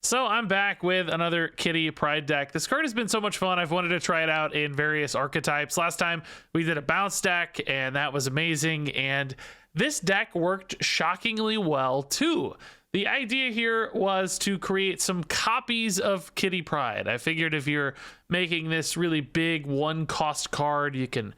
So I'm back with another Kitty Pryde deck. This card has been so much fun. I've wanted to try it out in various archetypes. Last time we did a bounce deck and that was amazing. And this deck worked shockingly well too. The idea here was to create some copies of Kitty Pryde. I figured if you're making this really big one cost card, you can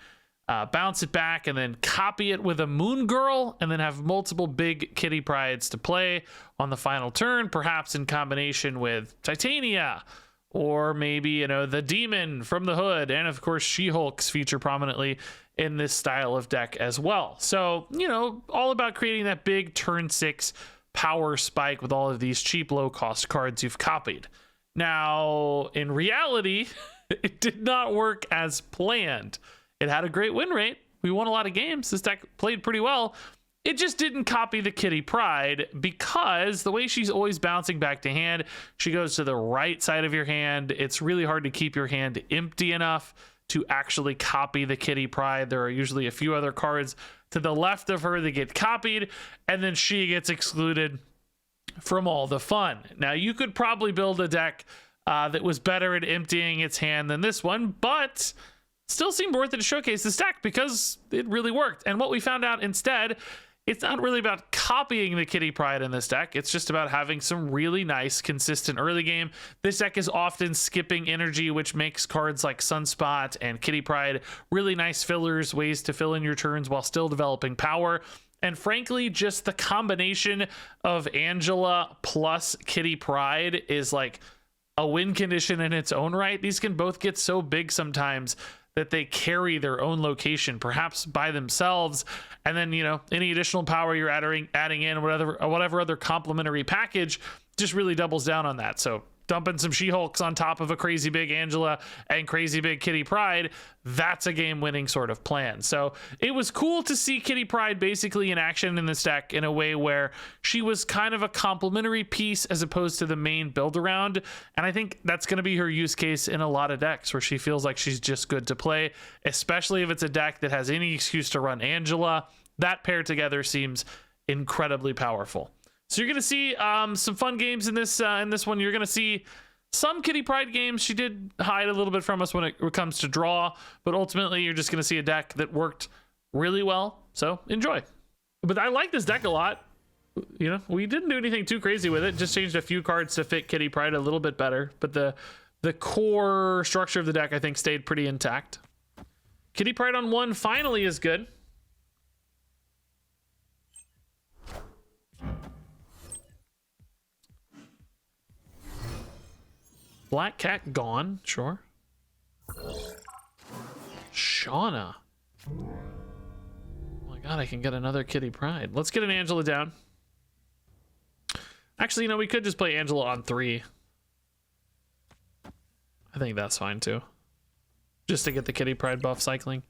bounce it back and then copy it with a Moon Girl and then have multiple big Kitty Prydes to play on the final turn, perhaps in combination with Titania or maybe, you know, the Demon from the Hood. And of course, She-Hulks feature prominently in this style of deck as well. So, you know, all about creating that big turn 6 power spike with all of these cheap, low cost cards you've copied. Now, in reality, it did not work as planned. It had a great win rate. We won a lot of games. This deck played pretty well. It just didn't copy the Kitty Pryde because the way she's always bouncing back to hand, she goes to the right side of your hand. It's really hard to keep your hand empty enough to actually copy the Kitty Pryde. There are usually a few other cards to the left of her that get copied, and then she gets excluded from all the fun. Now, you could probably build a deck that was better at emptying its hand than this one, but still seemed worth it to showcase this deck because it really worked. And what we found out instead, it's not really about copying the Kitty Pryde in this deck. It's just about having some really nice, consistent early game. This deck is often skipping energy, which makes cards like Sunspot and Kitty Pryde really nice fillers, ways to fill in your turns while still developing power. And frankly, just the combination of Angela plus Kitty Pryde is like a win condition in its own right. These can both get so big sometimes that they carry their own location, perhaps by themselves, and then, you know, any additional power you're adding in, whatever other complementary package just really doubles down on that. So dumping some She-Hulks on top of a crazy big Angela and crazy big Kitty Pryde, that's a game-winning sort of plan. So it was cool to see Kitty Pryde basically in action in this deck in a way where she was kind of a complementary piece as opposed to the main build-around. And I think that's going to be her use case in a lot of decks where she feels like she's just good to play, especially if it's a deck that has any excuse to run Angela. That paired together seems incredibly powerful. So you're going to see some fun games in this one. You're going to see some Kitty Pryde games. She did hide a little bit from us when it comes to draw, but ultimately you're just going to see a deck that worked really well. So enjoy. But I like this deck a lot. You know, we didn't do anything too crazy with it. Just changed a few cards to fit Kitty Pryde a little bit better. But the core structure of the deck, I think, stayed pretty intact. Kitty Pryde on 1 finally is good. Black Cat gone, sure. Shauna. Oh my god, I can get another Kitty Pryde. Let's get an Angela down. Actually, you know, we could just play Angela on 3. I think that's fine too. Just to get the Kitty Pryde buff cycling.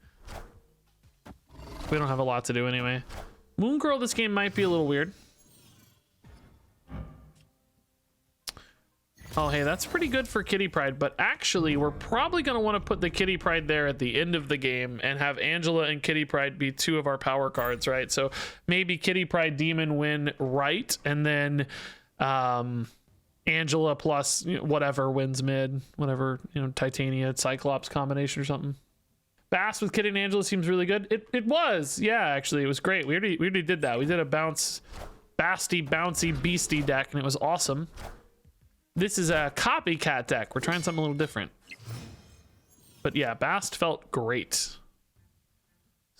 We don't have a lot to do anyway. Moon Girl this game might be a little weird. Oh, hey, that's pretty good for Kitty Pryde, but actually, we're probably going to want to put the Kitty Pryde there at the end of the game and have Angela and Kitty Pryde be 2 of our power cards, right? So maybe Kitty Pryde Demon win right, and then Angela plus, you know, whatever wins mid, whatever, you know, Titania, Cyclops combination or something. Bass with Kitty and Angela seems really good. It was, yeah, actually, it was great. We already did that. We did a bouncy, bouncy, beastie deck, and it was awesome. This is a copycat deck. We're trying something a little different. But yeah, Bast felt great. So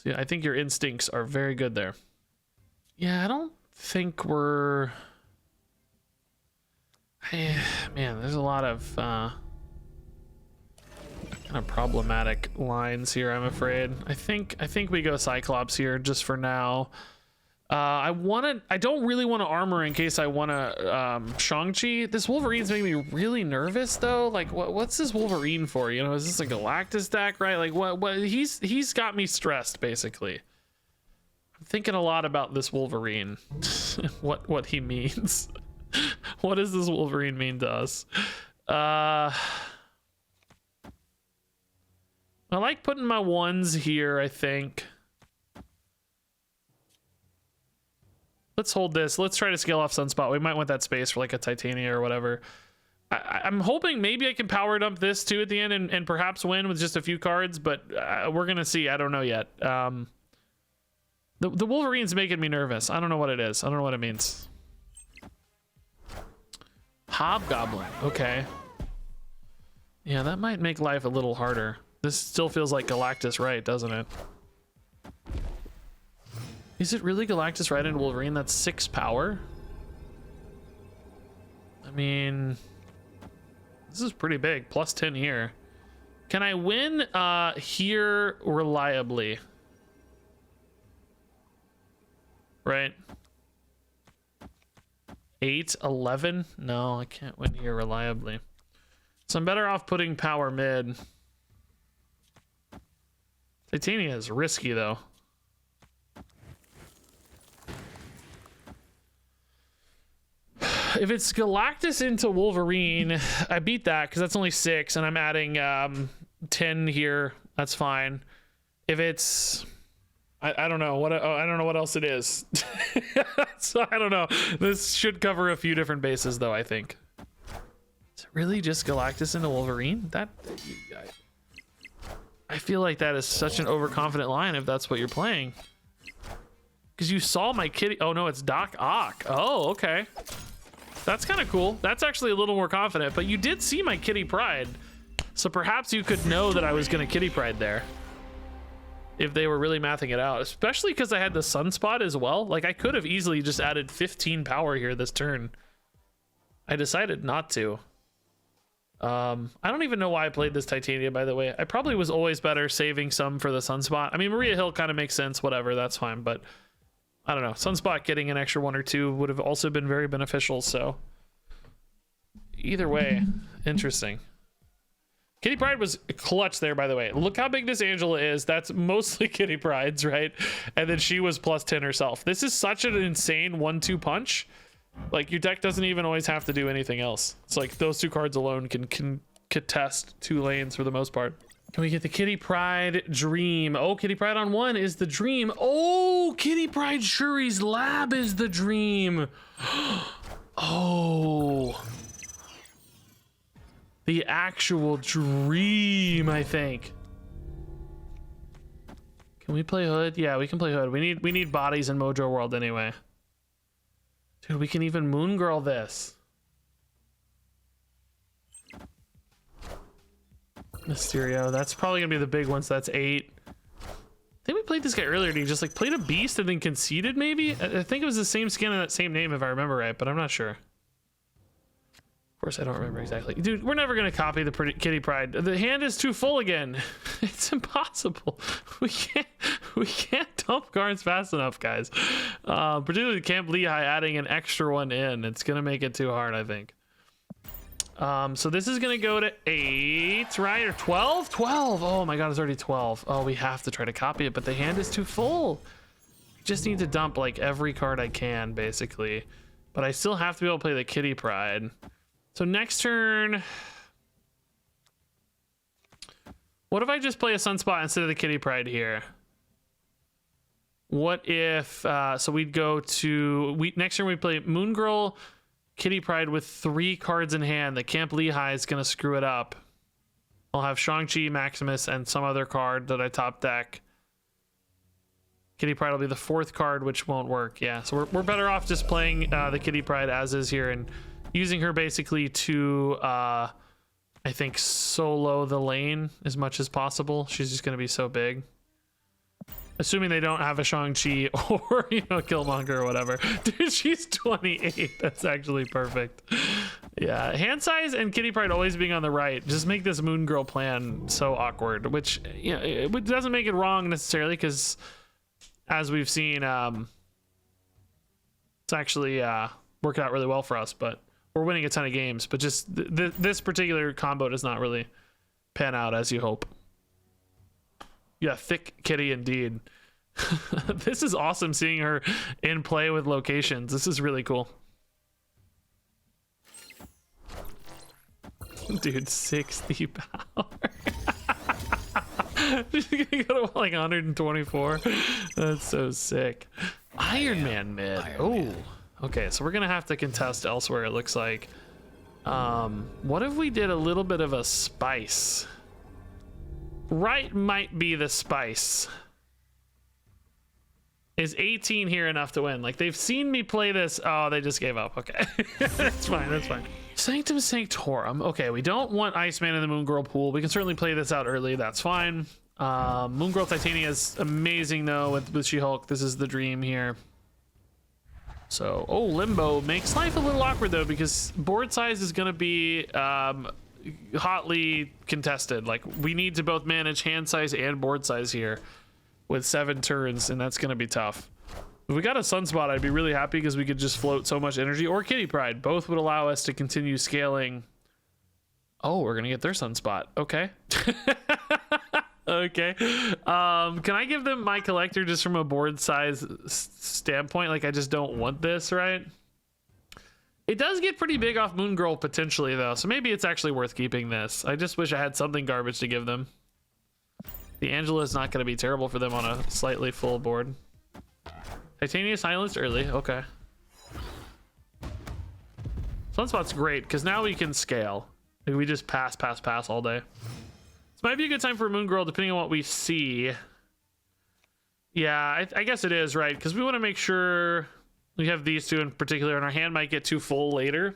yeah, I think your instincts are very good there. Yeah, I don't think we're... Man, there's a lot of kind of problematic lines here, I'm afraid. I think we go Cyclops here just for now. I don't really want to armor in case I want to Shang-Chi. This Wolverine's making me really nervous though. Like what's this Wolverine for? You know, is this a Galactus deck, right? Like what he's got me stressed basically. I'm thinking a lot about this Wolverine. what he means. What does this Wolverine mean to us? I like putting my 1s here, I think. Let's hold this. Let's try to scale off Sunspot. We might want that space for like a Titania or whatever. I'm hoping maybe I can power dump this too at the end and perhaps win with just a few cards, but we're gonna see. I don't know yet. The Wolverine's making me nervous. I don't know what it is. I don't know what it means. Hobgoblin. Okay. Yeah, that might make life a little harder. This still feels like Galactus right, doesn't it? Is it really Galactus right into Wolverine? That's 6 power. I mean, this is pretty big. Plus 10 here. Can I win here reliably? Right? 8, 11? No, I can't win here reliably. So I'm better off putting power mid. Titania is risky though. If it's Galactus into Wolverine, I beat that because that's only 6 and I'm adding 10 here. That's fine. If it's I don't know what I don't know what else it is. So I don't know. This should cover a few different bases though, I think. Is it really just Galactus into Wolverine? That I feel like that is such an overconfident line if that's what you're playing. Because you saw my kitty. Oh no, it's Doc Ock. Oh, okay. That's kind of cool. That's actually a little more confident, but you did see my Kitty Pryde. So perhaps you could know that I was going to Kitty Pryde there. If they were really mathing it out, especially because I had the Sunspot as well. Like I could have easily just added 15 power here this turn. I decided not to. I don't even know why I played this Titania, by the way. I probably was always better saving some for the Sunspot. I mean, Maria Hill kind of makes sense, whatever, that's fine, but I don't know. Sunspot getting an extra 1 or 2 would have also been very beneficial, so either way, interesting. Kitty Pryde was clutch there, by the way. Look how big this Angela is. That's mostly Kitty Pryde's, right? And then she was plus 10 herself. This is such an insane 1-2 punch. Like, your deck doesn't even always have to do anything else. It's like those 2 cards alone can contest 2 lanes for the most part. Can we get the Kitty Pryde Dream? Oh, Kitty Pryde on 1 is the Dream. Oh, Kitty Pryde Shuri's Lab is the Dream. Oh. The actual Dream, I think. Can we play Hood? Yeah, we can play Hood. We need bodies in Mojo World anyway. Dude, we can even Moon Girl this. Mysterio, that's probably gonna be the big one, so that's 8. I think we played this guy earlier and he just like played a beast and then conceded maybe? I think it was the same skin and that same name if I remember right, but I'm not sure. Of course I don't remember exactly. Dude, we're never gonna copy the Kitty Pryde. The hand is too full again. It's impossible. We can't dump cards fast enough, guys. Particularly Camp Lehigh adding an extra one in. It's gonna make it too hard, I think. So this is gonna go to 8, right? Or 12? 12! Oh my god, it's already 12. Oh, we have to try to copy it, but the hand is too full. I just need to dump like every card I can, basically. But I still have to be able to play the Kitty Pryde. So next turn... What if I just play a Sunspot instead of the Kitty Pryde here? What if... so we'd go to... next turn we play Moon Girl... Kitty Pryde with 3 cards in hand. The Camp Lehigh is going to screw it up. I'll have Shang-Chi, Maximus, and some other card that I top deck. Kitty Pryde will be the 4th card, which won't work. Yeah, so we're better off just playing the Kitty Pryde as is here and using her basically to, I think, solo the lane as much as possible. She's just going to be so big. Assuming they don't have a Shang-Chi or, you know, Killmonger or whatever. Dude, she's 28. That's actually perfect. Yeah, hand size and Kitty Pryde always being on the right just make this Moon Girl plan so awkward, which, you know, it doesn't make it wrong necessarily because, as we've seen, it's actually worked out really well for us, but we're winning a ton of games. But just this particular combo does not really pan out as you hope. Yeah, thick kitty indeed. This is awesome seeing her in play with locations. This is really cool. Dude, 60 power. She's gonna go to like 124. That's so sick. Iron Man mid. Oh, okay. So we're gonna have to contest elsewhere. It looks like. What if we did a little bit of a spice? Right might be the spice. Is 18 here enough to win? Like, they've seen me play this. Oh, they just gave up. Okay. That's fine. That's fine. Sanctum Sanctorum. Okay, we don't want Iceman in the Moon Girl pool. We can certainly play this out early. That's fine. Moon Girl Titania is amazing, though, with She-Hulk. This is the dream here. So, oh, Limbo makes life a little awkward, though, because board size is going to be hotly contested. Like, we need to both manage hand size and board size here with 7 turns, and that's going to be tough. If we got a Sunspot, I'd be really happy because we could just float so much energy, or Kitty Pryde. Both would allow us to continue scaling. Oh, we're going to get their Sunspot. Okay. Okay. Can I give them my collector just from a board size standpoint? Like, I just don't want this, right? It does get pretty big off Moon Girl potentially, though, so maybe it's actually worth keeping this. I just wish I had something garbage to give them. The Angela is not going to be terrible for them on a slightly full board. Titania silenced early. Okay. Sunspot's great because now we can scale. Like, we just pass all day. This might be a good time for Moon Girl depending on what we see. Yeah, I guess it is, right? Because we want to make sure we have these two in particular, and our hand might get too full later.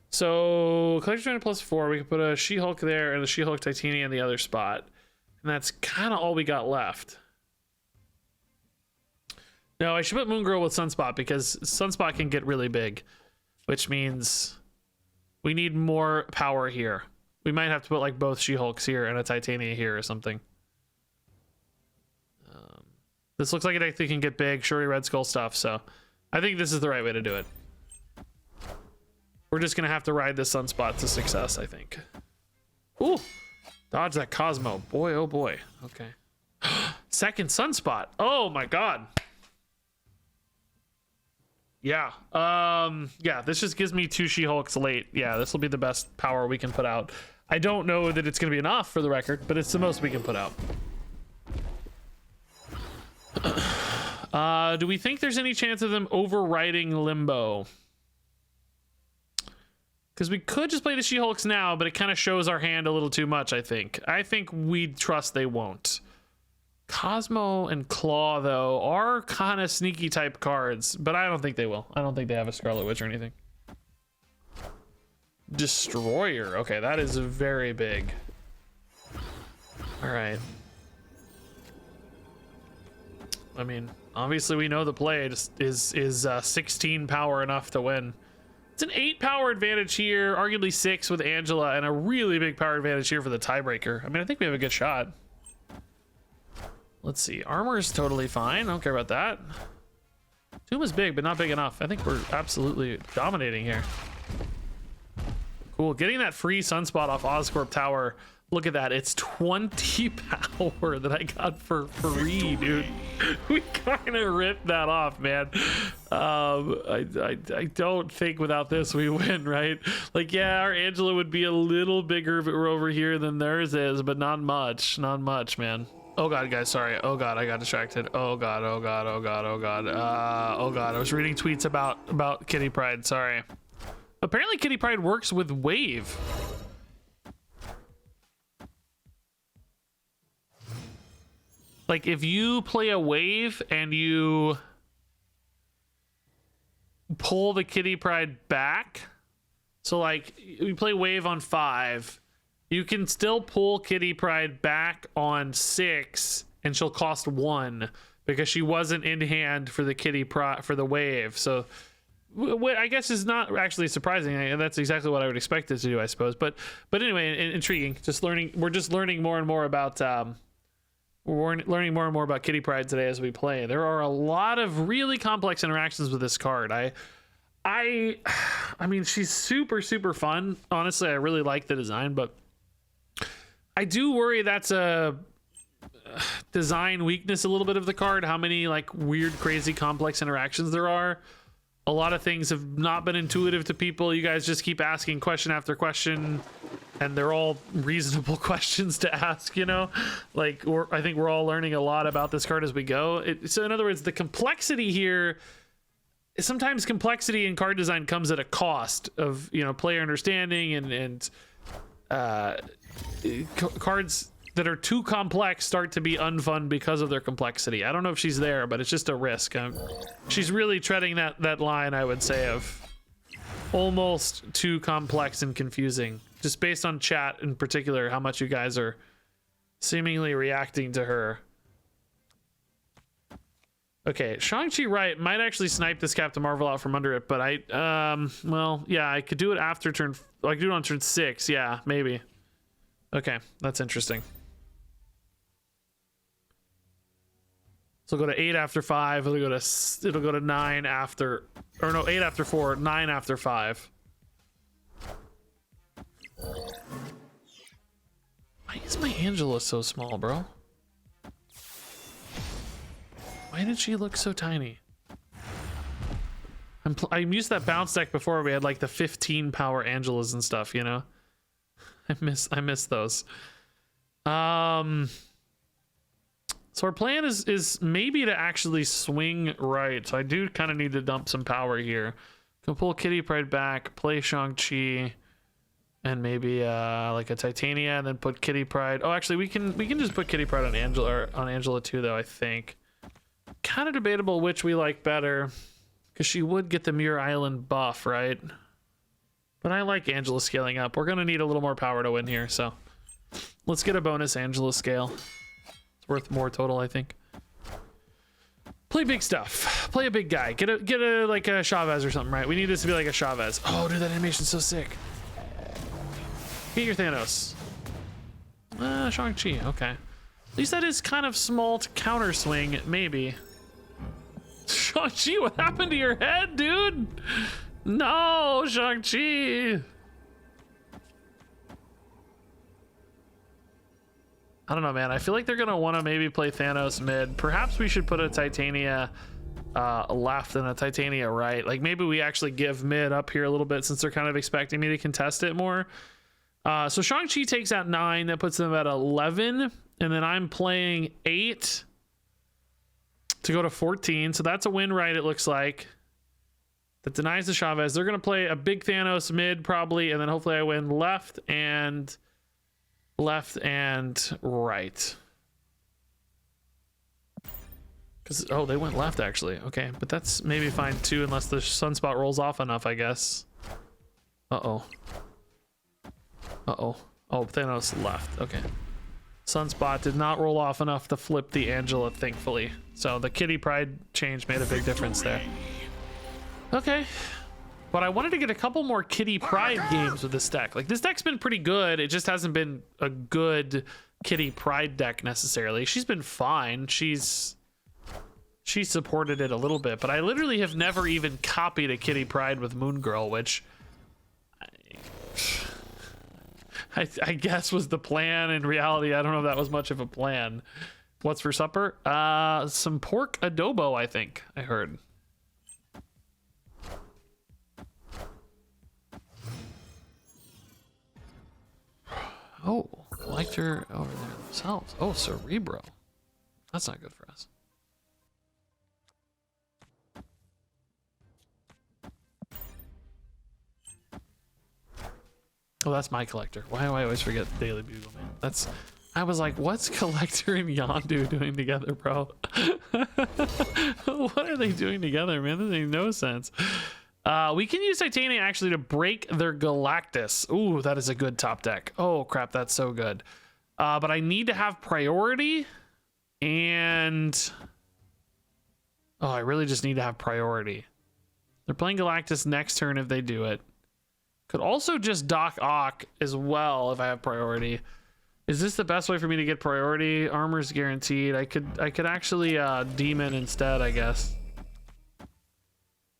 So, collection strand +4. We can put a She-Hulk there and a She-Hulk Titania in the other spot. And that's kind of all we got left. No, I should put Moon Girl with Sunspot because Sunspot can get really big, which means we need more power here. We might have to put like both She-Hulks here and a Titania here or something. This looks like it actually can get big, Shuri Red Skull stuff, so I think this is the right way to do it. We're just gonna have to ride this Sunspot to success, I think. Ooh! Dodge that Cosmo. Boy, oh boy. Okay. Second Sunspot. Oh my god. Yeah. Yeah, this just gives me 2 She-Hulks late. Yeah, this will be the best power we can put out. I don't know that it's going to be enough for the record, but it's the most we can put out. Do we think there's any chance of them overriding Limbo? Because we could just play the She-Hulks now, but it kind of shows our hand a little too much, I think. I think we trust they won't. Cosmo and Claw, though, are kind of sneaky type cards, but I don't think they will. I don't think they have a Scarlet Witch or anything. Destroyer. Okay, that is very big. All right. I mean, obviously we know the play is 16 power enough to win. It's an 8 power advantage here, arguably 6 with Angela, and a really big power advantage here for the tiebreaker. I mean, I think we have a good shot. Let's see. Armor is totally fine. I don't care about that. Tomb is big, but not big enough. I think we're absolutely dominating here. Cool. Getting that free Sunspot off Oscorp Tower. Look at that. It's 20 power that I got for free, dude. We kind of ripped that off, man. I don't think without this we win, right? Like, yeah, our Angela would be a little bigger if it were over here than theirs is, but not much. Not much, man. Oh god, guys, sorry. Oh god, I got distracted. Oh god, oh god, oh god, oh god. Oh god, I was reading tweets about Kitty Pryde. Sorry. Apparently Kitty Pryde works with Wave. Like, if you play a Wave and you pull the Kitty Pryde back, so like you play Wave on 5, you can still pull Kitty Pryde back on 6, and she'll cost 1 because she wasn't in hand for the for the Wave. So, what I guess is not actually surprising. That's exactly what I would expect it to do, I suppose. But anyway, intriguing. Just learning. We're just learning more and more about. We're learning more and more about Kitty Pryde today as we play. There are a lot of really complex interactions with this card. I mean, she's super fun. Honestly, I really like the design, but I do worry that's a design weakness a little bit of the card. How many like weird, crazy, complex interactions there are. A lot of things have not been intuitive to people. You guys just keep asking question after question. and they're all reasonable questions to ask, you know? Like, I think we're all learning a lot about this card as we go. So in other words, the complexity here, sometimes complexity in card design comes at a cost of, you know, player understanding and cards that are too complex start to be unfun because of their complexity. I don't know if she's there, but it's just a risk. She's really treading that line, I would say, of almost too complex and confusing, just based on chat in particular, how much you guys are seemingly reacting to her. Okay, Shang-Chi right might actually snipe this Captain Marvel out from under it, but well, yeah, I could do it after turn, I could do it on turn 6, yeah, maybe. Okay, that's interesting. So it'll go to 8 after 5, it'll go to 9 after, or no, 8 after 4, 9 after 5. Why is my Angela so small, bro? Why did she look so tiny? I'm used to that bounce deck before. We had like the 15 power Angelas and stuff, you know. I miss those. So our plan is maybe to actually swing right. So I do kind of need to dump some power here. Can pull Kitty Pryde back, play Shang-Chi, and maybe like a Titania, and then put Kitty Pryde. Oh, actually, we can just put Kitty Pryde on Angela too, though. I think. Kind of debatable which we like better, because she would get the Muir Island buff, right? But I like Angela scaling up. We're gonna need a little more power to win here, so let's get a bonus Angela scale. It's worth more total, I think. Play big stuff. Play a big guy. Get a like a Chavez or something, right? We need this to be like a Chavez. Oh, dude, that animation's so sick. Get your Thanos. Shang-Chi. Okay. At least that is kind of small to counter swing, maybe. Shang-Chi, what happened to your head, dude? No, Shang-Chi. I don't know, man. I feel like they're gonna want to maybe play Thanos mid. Perhaps we should put a Titania left and a Titania right. Like maybe we actually give mid up here a little bit since they're kind of expecting me to contest it more. So Shang-Chi takes out 9. That puts them at 11. And then I'm playing 8 to go to 14. So that's a win, right? It looks like. That denies the Chavez. They're going to play a big Thanos mid probably. And then hopefully I win left and right. Because, oh, they went left actually. Okay, but that's maybe fine too, unless the sunspot rolls off enough, I guess. Uh-oh. Uh-oh. Oh, Thanos left. Okay. Sunspot did not roll off enough to flip the Angela, thankfully. So the Kitty Pryde change made a big difference there. Okay. But I wanted to get a couple more Kitty Pryde games with this deck. Like, this deck's been pretty good. It just hasn't been a good Kitty Pryde deck necessarily. She's been fine. She supported it a little bit, but I literally have never even copied a Kitty Pryde with Moon Girl, which I guess was the plan. In reality, I don't know if that was much of a plan. What's for supper? Some pork adobo, I think I heard. Oh, collector over there themselves. Oh, Cerebro. That's not good for us. Oh, that's my collector. Why do I always forget Daily Bugle, man? That's... I was like, what's Collector and Yondu doing together, bro? What are they doing together, man? This makes no sense. We can use Titania actually to break their Galactus. Ooh, that is a good top deck. Oh, crap, that's so good. But I need to have priority. And... oh, I really just need to have priority. They're playing Galactus next turn if they do it. Could also just Doc Ock as well if I have priority. Is this the best way for me to get priority? Armor's guaranteed. I could actually Demon instead, I guess.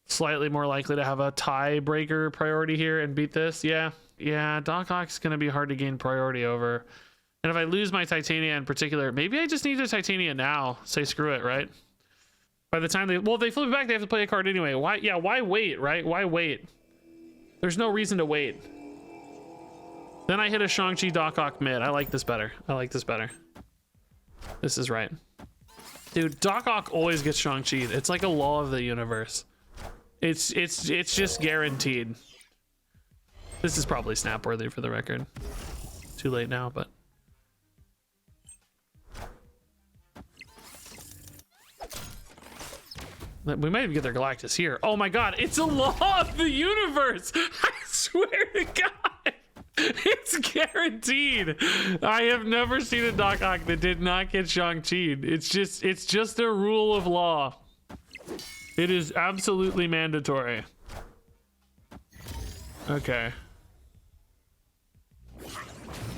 Slightly more likely to have a tiebreaker priority here and beat this. Yeah, Doc Ock's gonna be hard to gain priority over. And if I lose my Titania in particular, maybe I just need a Titania now. Say screw it, right? By the time they flip it back, they have to play a card anyway. Why wait, right? Why wait? There's no reason to wait. Then I hit a Shang-Chi Doc Ock mid. I like this better. I like this better. This is right. Dude, Doc Ock always gets Shang-Chi. It's like a law of the universe. It's just guaranteed. This is probably snap worthy for the record. Too late now, but we might even get their Galactus here. Oh my god, it's a law of the universe! I swear to god! It's guaranteed! I have never seen a Doc Ock that did not get Shang-Chi. It's just a rule of law. It is absolutely mandatory. Okay.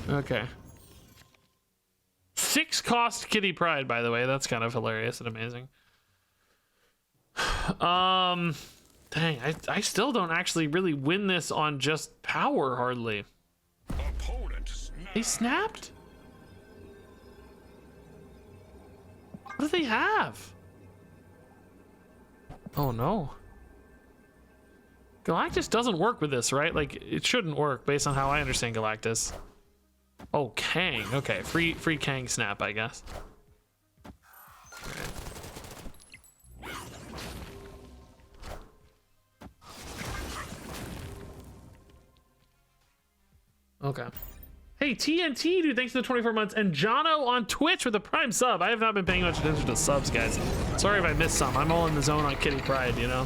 Okay. 6 cost Kitty Pryde, by the way. That's kind of hilarious and amazing. Dang, I still don't actually really win this on just power, hardly. They snapped? What do they have? Oh no. Galactus doesn't work with this, right? Like, it shouldn't work based on how I understand Galactus. Oh, Kang. Okay, free Kang snap, I guess. Okay. Hey, TNT, dude, thanks for the 24 months. And Jono on Twitch with a Prime sub. I have not been paying much attention to subs, guys. Sorry if I missed some. I'm all in the zone on Kitty Pryde, you know?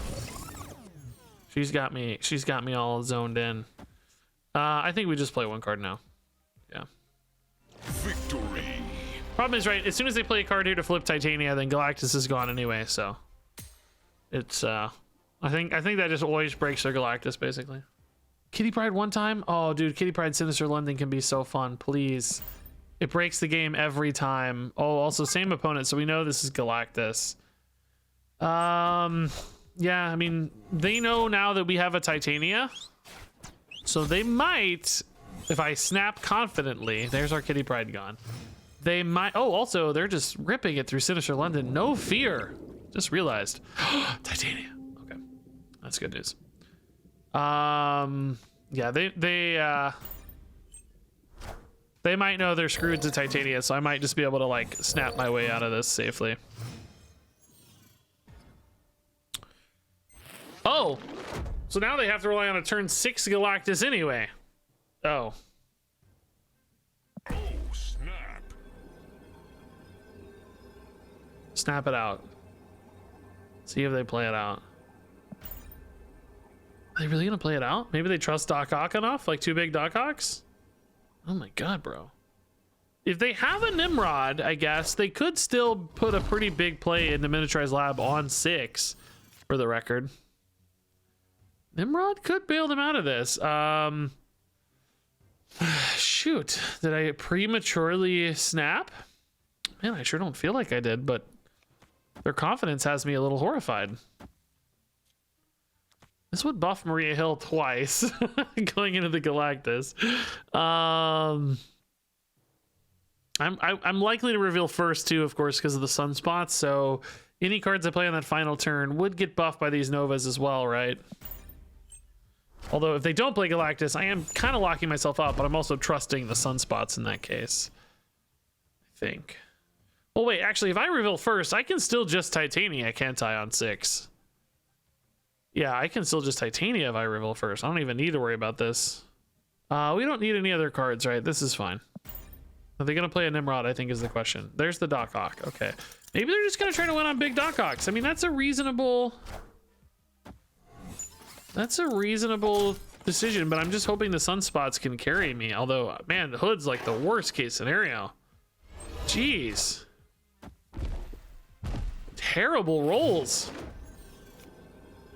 She's got me all zoned in. I think we just play one card now. Yeah. Victory. Problem is, right, as soon as they play a card here to flip Titania, then Galactus is gone anyway, so it's I think that just always breaks their Galactus, basically. Kitty Pryde one time? Oh, dude, Kitty Pryde Sinister London can be so fun. Please. It breaks the game every time. Oh, also same opponent, so we know this is Galactus. Yeah, I mean, they know now that we have a Titania. So they might, if I snap confidently, there's our Kitty Pryde gone. They might, oh, also, they're just ripping it through Sinister London. No fear. Just realized. Titania. Okay. That's good news. Yeah, they might know they're screwed to Titania, so I might just be able to like snap my way out of this safely. Oh, so now they have to rely on a turn 6 Galactus anyway. Oh. Oh, snap. Snap it out. See if they play it out. Are they really gonna play it out? Maybe they trust Doc Ock enough? Like 2 big Doc Ocks? Oh my god, bro. If they have a Nimrod, I guess, they could still put a pretty big play into Miniaturized Lab on 6, for the record. Nimrod could bail them out of this. Shoot. Did I prematurely snap? Man, I sure don't feel like I did, but their confidence has me a little horrified. This would buff Maria Hill twice going into the Galactus. I'm likely to reveal first too, of course, because of the sunspots. So any cards I play on that final turn would get buffed by these Novas as well, right? Although if they don't play Galactus, I am kind of locking myself up, but I'm also trusting the sunspots in that case. I think. Well, wait, actually, if I reveal first, I can still just Titania, can't I, on 6? Yeah, I can still just Titania if I reveal first. I don't even need to worry about this. We don't need any other cards, right? This is fine. Are they going to play a Nimrod, I think, is the question. There's the Doc Ock. Okay. Maybe they're just going to try to win on big Doc Ocks. I mean, that's a reasonable decision, but I'm just hoping the sunspots can carry me. Although, man, the Hood's like the worst case scenario. Jeez. Terrible rolls.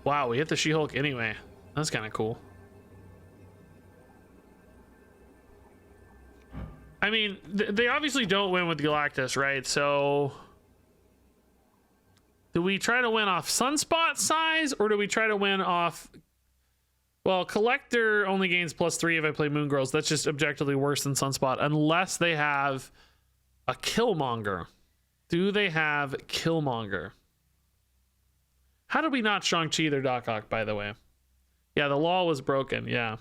Wow, we hit the She-Hulk anyway. That's kind of cool. I mean, they obviously don't win with Galactus, right? So do we try to win off Sunspot size, or do we try to win off... Well, Collector only gains +3 if I play Moon Girls. That's just objectively worse than Sunspot, unless they have a Killmonger. Do they have Killmonger? How did we not Shang-Chi their Doc Ock, by the way? Yeah, the law was broken, yeah.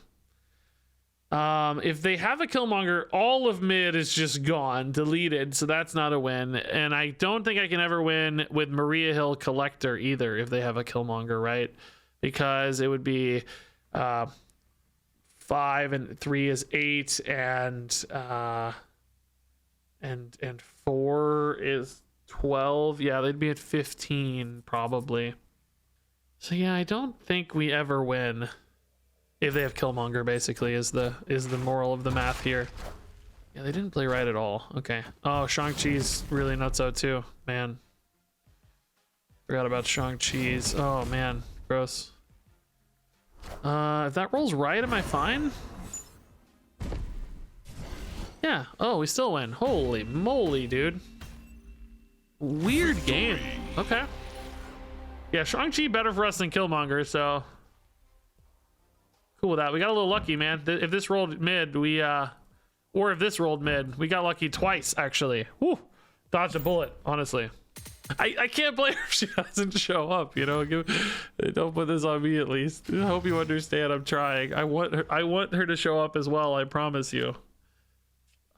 If they have a Killmonger, all of mid is just gone, deleted, so that's not a win. And I don't think I can ever win with Maria Hill Collector either if they have a Killmonger, right? Because it would be 5 and 3 is 8, and 4 is 12. Yeah, they'd be at 15 probably. So yeah, I don't think we ever win if they have Killmonger, basically, is the moral of the math here. Yeah, they didn't play right at all. Okay. Oh, Shang-Chi's really nutso too, man. Forgot about Shang-Chi's. Oh man, gross. If that rolls right, am I fine? Yeah. Oh, we still win. Holy moly, dude. Weird game. Okay. Yeah, Shang-Chi better for us than Killmonger, so cool with that. We got a little lucky, man. If this rolled mid, or if this rolled mid, we got lucky twice, actually. Woo! Dodged a bullet, honestly. I can't blame her if she doesn't show up, you know? Don't put this on me, at least. I hope you understand I'm trying. I want her to show up as well, I promise you.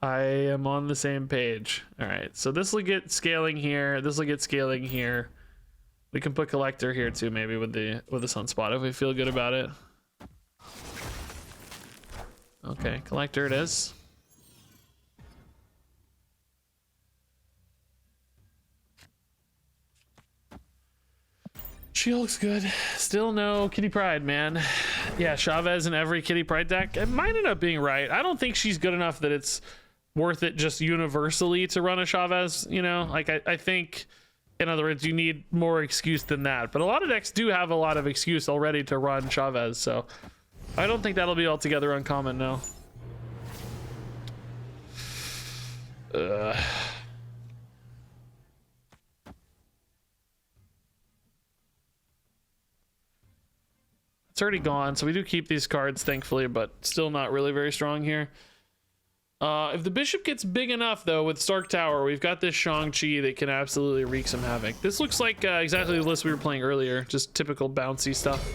I am on the same page. All right, so this will get scaling here. This will get scaling here. We can put Collector here too, maybe with the Sunspot if we feel good about it. Okay, Collector it is. She looks good. Still no Kitty Pryde, man. Yeah, Chavez in every Kitty Pryde deck. It might end up being right. I don't think she's good enough that it's worth it just universally to run a Chavez, you know? Like, I think, in other words, you need more excuse than that. But a lot of decks do have a lot of excuse already to run Chavez, so I don't think that'll be altogether uncommon, no. It's already gone, so we do keep these cards, thankfully, but still not really very strong here. If the Bishop gets big enough, though, with Stark Tower, we've got this Shang-Chi that can absolutely wreak some havoc. This looks like exactly the list we were playing earlier, just typical bouncy stuff.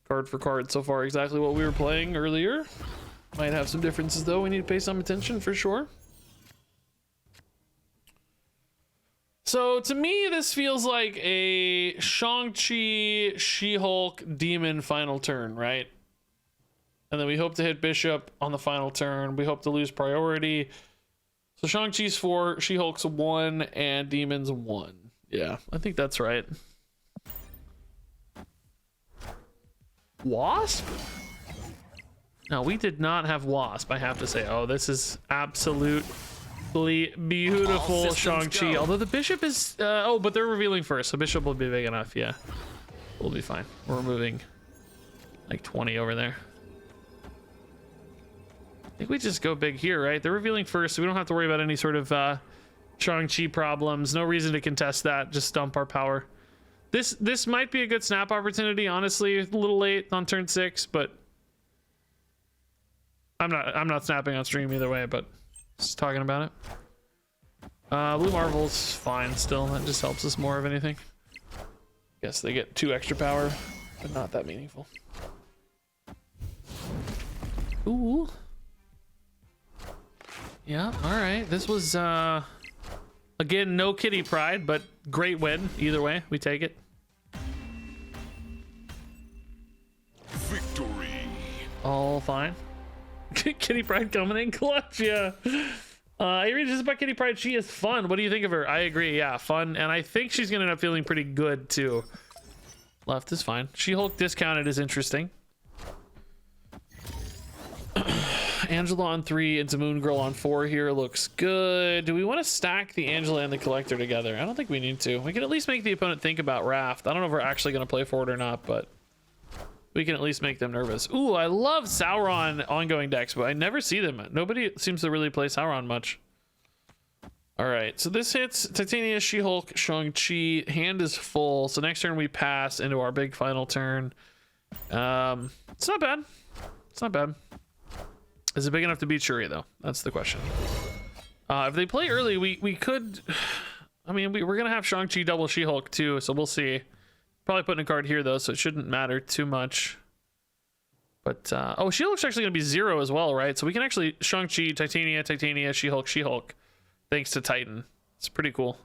Card for card so far, exactly what we were playing earlier. Might have some differences, though. We need to pay some attention for sure. So to me, this feels like a Shang-Chi, She-Hulk, Demon final turn, right? And then we hope to hit Bishop on the final turn. We hope to lose priority. So Shang-Chi's 4, She-Hulk's 1, and Demon's 1. Yeah, I think that's right. Wasp? No, we did not have Wasp, I have to say. Oh, this is absolutely beautiful Shang-Chi. Although the Bishop is... oh, but they're revealing first, so Bishop will be big enough, yeah. We'll be fine. We're moving like 20 over there. I think we just go big here, right? They're revealing first, so we don't have to worry about any sort of Shang-Chi problems. No reason to contest that. Just dump our power. This might be a good snap opportunity, honestly. A little late on turn 6, but I'm not snapping on stream either way, but just talking about it. Blue Marvel's fine still. That just helps us more of anything. Guess they get 2 extra power, but not that meaningful. Ooh. Yeah, all right. This was, again, no Kitty Pryde, but great win. Either way, we take it. Victory. All fine. Kitty Pryde coming in clutch, yeah. Avery, just about Kitty Pryde, she is fun. What do you think of her? I agree, yeah, fun. And I think she's going to end up feeling pretty good, too. Left is fine. She-Hulk discounted is interesting. Angela on 3 and Moon Girl on 4 here looks good. Do we want to stack the Angela and the Collector together? I don't think we need to. We can at least make the opponent think about Raft. I don't know if we're actually going to play for it or not, but we can at least make them nervous. Ooh, I love Sauron ongoing decks, but I never see them. Nobody seems to really play Sauron much. All right, so this hits Titania, She-Hulk, Shang-Chi. Hand is full, so next turn we pass into our big final turn. It's not bad. It's not bad. Is it big enough to beat Shuri, though? That's the question. If they play early, we could... I mean, we're going to have Shang-Chi double She-Hulk, too, so we'll see. Probably putting a card here, though, so it shouldn't matter too much. But oh, She-Hulk's actually gonna be 0 as well, right? So we can actually Shang-Chi, Titania, She-Hulk, thanks to Titan. It's pretty cool.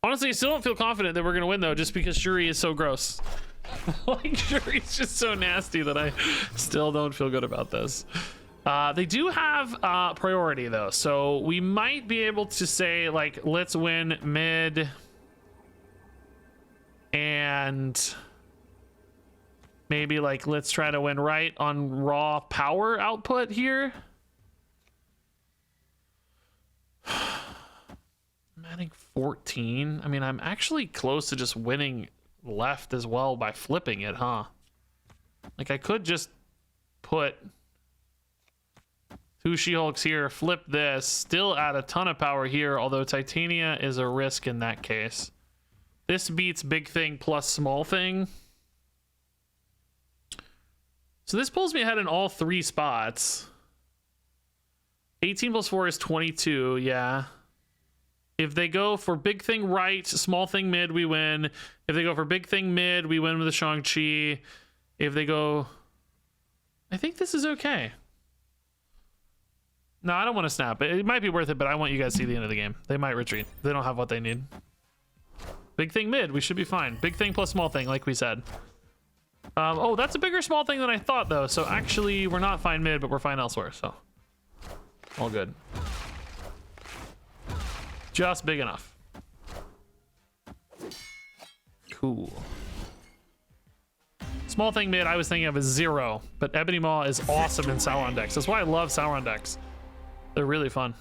Honestly, I still don't feel confident that we're gonna win though, just because Shuri is so gross. Like, Shuri's just so nasty that I still don't feel good about this. They do have priority though, so we might be able to say, like, let's win mid and maybe, like, let's try to win right on raw power output here. I'm adding 14. I mean, I'm actually close to just winning left as well by flipping it, huh? Like, I could just put 2 She-Hulks here, flip this, still add a ton of power here, although Titania is a risk in that case. This beats big thing plus small thing. So this pulls me ahead in all 3 spots. 18 plus 4 is 22, yeah. If they go for big thing right, small thing mid, we win. If they go for big thing mid, we win with the Shang-Chi. If they go... I think this is okay. No, I don't want to snap. It might be worth it, but I want you guys to see the end of the game. They might retreat. They don't have what they need. Big thing mid, we should be fine. Big thing plus small thing, like we said. Oh, that's a bigger small thing than I thought, though. So actually, we're not fine mid, but we're fine elsewhere. So all good. Just big enough. Cool. Small thing mid, I was thinking of as 0, but Ebony Maw is awesome in Sauron decks. That's why I love Sauron decks. They're really fun.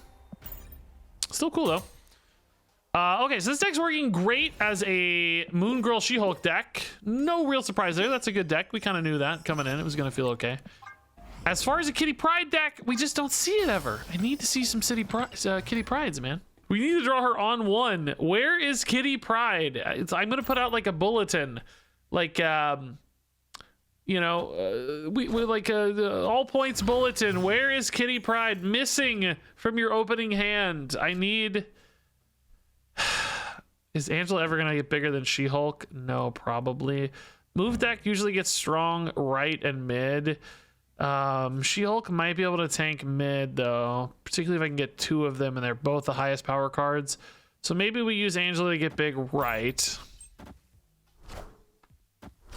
Still cool, though. Okay, so this deck's working great as a Moon Girl She-Hulk deck. No real surprise there. That's a good deck. We kind of knew that coming in. It was going to feel okay. As far as a Kitty Pryde deck, we just don't see it ever. I need to see some Kitty Prydes, man. We need to draw her on 1. Where is Kitty Pryde? I'm going to put out like a bulletin. Like, you know, we like the all points bulletin. Where is Kitty Pryde? Missing from your opening hand. I need... Is Angela ever gonna get bigger than She-Hulk? No, probably. Move deck usually gets strong right and mid. She-Hulk might be able to tank mid though, particularly if I can get 2 of them and they're both the highest power cards. So maybe we use Angela to get big right.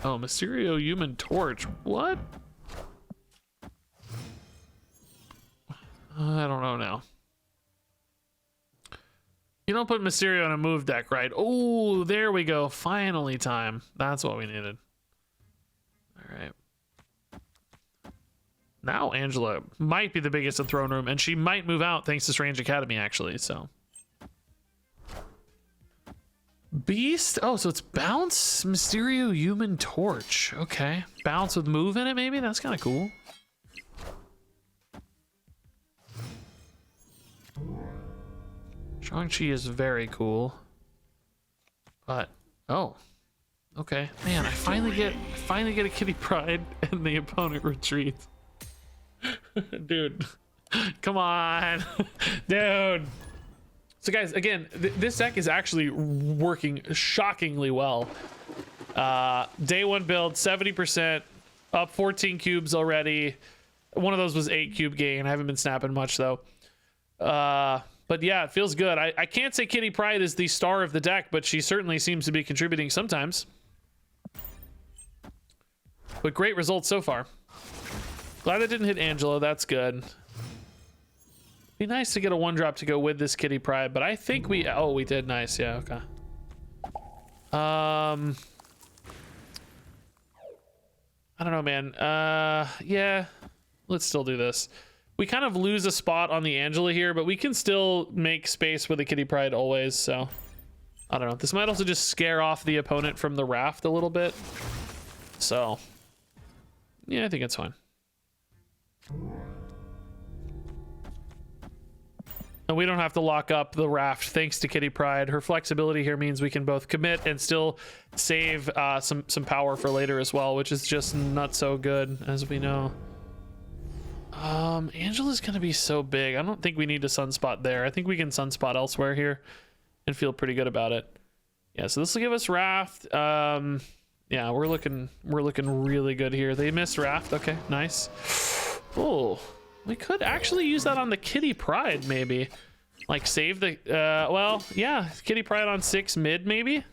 Oh, Mysterio Human Torch. What? I don't know now. You don't put Mysterio in a move deck, right? Oh, there we go. Finally time. That's what we needed. All right. Now Angela might be the biggest in Throne Room, and she might move out thanks to Strange Academy, actually, so. Beast? Oh, so it's Bounce, Mysterio, Human Torch. Okay. Bounce with move in it, maybe? That's kind of cool. Shang-Chi is very cool. But, oh. Okay. Man, I finally get a Kitty Pryde and the opponent retreats. Dude. Come on. Dude. So guys, again, this deck is actually working shockingly well. Day 1 build, 70%, up 14 cubes already. One of those was 8 cube gain. I haven't been snapping much though. But yeah, it feels good. I can't say Kitty Pryde is the star of the deck, but she certainly seems to be contributing sometimes. But great results so far. Glad I didn't hit Angela. That's good. Be nice to get a 1-drop to go with this Kitty Pryde, but I think we... Oh, we did. Nice. Yeah, okay. I don't know, man. Yeah. Let's still do this. We kind of lose a spot on the Angela here, but we can still make space with the Kitty Pryde always, so... I don't know. This might also just scare off the opponent from the raft a little bit. So... Yeah, I think it's fine. And we don't have to lock up the raft thanks to Kitty Pryde. Her flexibility here means we can both commit and still save some power for later as well, which is just not so good, as we know. Angela's gonna be so big. I don't think we need to sunspot there. I think we can sunspot elsewhere here and feel pretty good about it. Yeah, so this will give us raft. Yeah, we're looking really good here. They missed Raft. Okay, nice. Oh, we could actually use that on the Kitty Pryde, maybe. Like save the well, yeah, Kitty Pryde on 6 mid, maybe.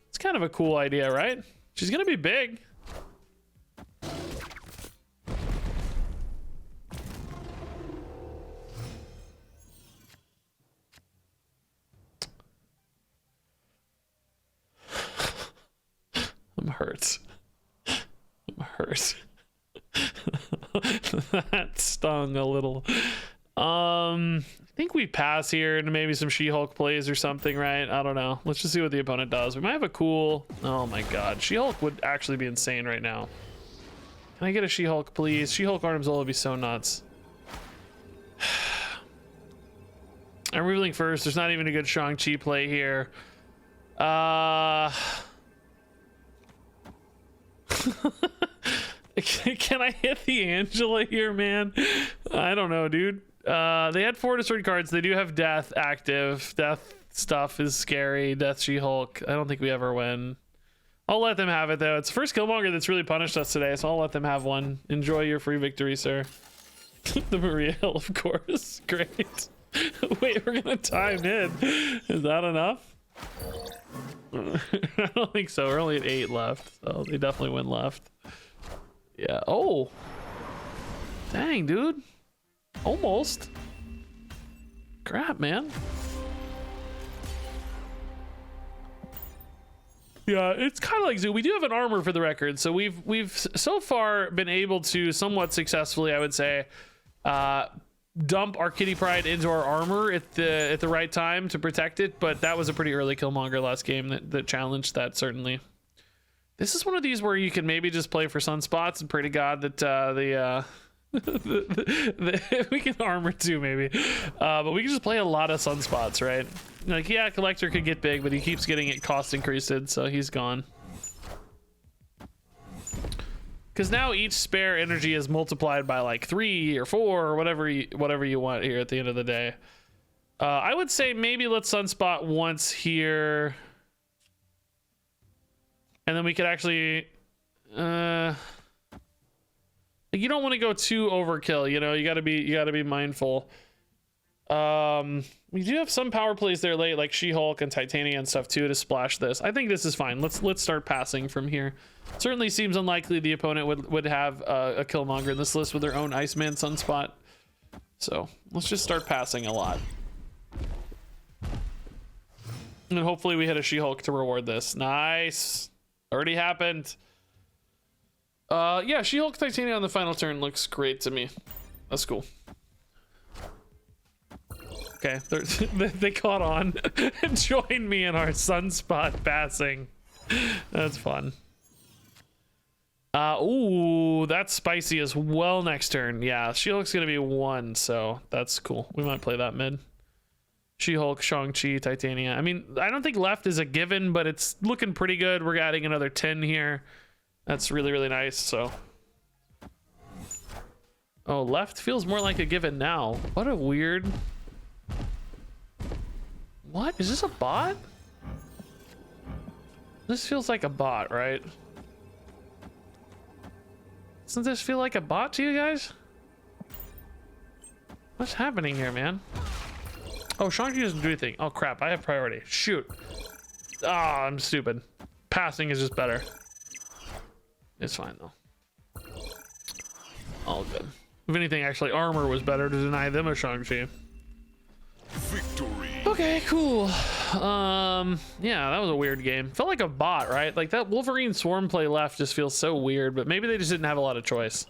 It's kind of a cool idea, right? She's gonna be big. I'm hurt. I'm hurt. That stung a little. I think we pass here and maybe some She-Hulk plays or something, right? I don't know. Let's just see what the opponent does. We might have a cool... Oh my god. She-Hulk would actually be insane right now. Can I get a She-Hulk, please? She-Hulk Armzilla would be so nuts. I'm revealing first. There's not even a good Shang-Chi play here. Can I hit the Angela here, man? I don't know, dude. They had 4 destroyed cards. They do have Death active. Death stuff is scary. Death She-Hulk. I don't think we ever win. I'll let them have it, though. It's the first Killmonger that's really punished us today, so I'll let them have one. Enjoy your free victory, sir. The Maria Hill, of course. Great. Wait, we're gonna tie mid. Is that enough? I don't think so. We're only at 8 left, so they definitely win left. Yeah. Oh. Dang, dude. Almost. Crap, man. Yeah, it's kind of like Zoo. We do have an armor for the record, so we've so far been able to somewhat successfully, I would say, dump our Kitty Pryde into our armor at the right time to protect it. But that was a pretty early Killmonger last game that challenged that, certainly. This is one of these where you can maybe just play for sunspots and pray to God that we can armor too, maybe. But we can just play a lot of sunspots, right? Like, yeah, Collector could get big, but he keeps getting it cost increased, so he's gone. Because now each spare energy is multiplied by like 3 or 4 or whatever you want here at the end of the day. I would say maybe let's sunspot once here. And then we could actually... you don't want to go too overkill, you know. You gotta be mindful. We do have some power plays there late, like She-Hulk and Titania and stuff too, to splash this. I think this is fine. Let's start passing from here. Certainly seems unlikely the opponent would have a Killmonger in this list with their own Iceman Sunspot. So let's just start passing a lot. And hopefully we hit a She-Hulk to reward this. Nice. Already happened. Yeah, She-Hulk Titania on the final turn looks great to me. That's cool. Okay, they caught on and joined me in our sunspot passing. That's fun. Ooh, that's spicy as well next turn. Yeah, She-Hulk's gonna be 1, so that's cool. We might play that mid. She-Hulk, Shang-Chi, Titania. I mean, I don't think left is a given, but it's looking pretty good. We're adding another 10 here. That's really, really nice, so. Oh, left feels more like a given now. What a weird... What? Is this a bot? This feels like a bot, right? Doesn't this feel like a bot to you guys? What's happening here, man? Oh, Shang-Chi doesn't do anything. Oh, crap. I have priority. Shoot. Ah, I'm stupid. Passing is just better. It's fine, though. All good. If anything, actually, armor was better to deny them a Shang-Chi. Victory. Okay, cool. Yeah, that was a weird game. Felt like a bot, right? Like that Wolverine Swarm play left just feels so weird, but maybe they just didn't have a lot of choice.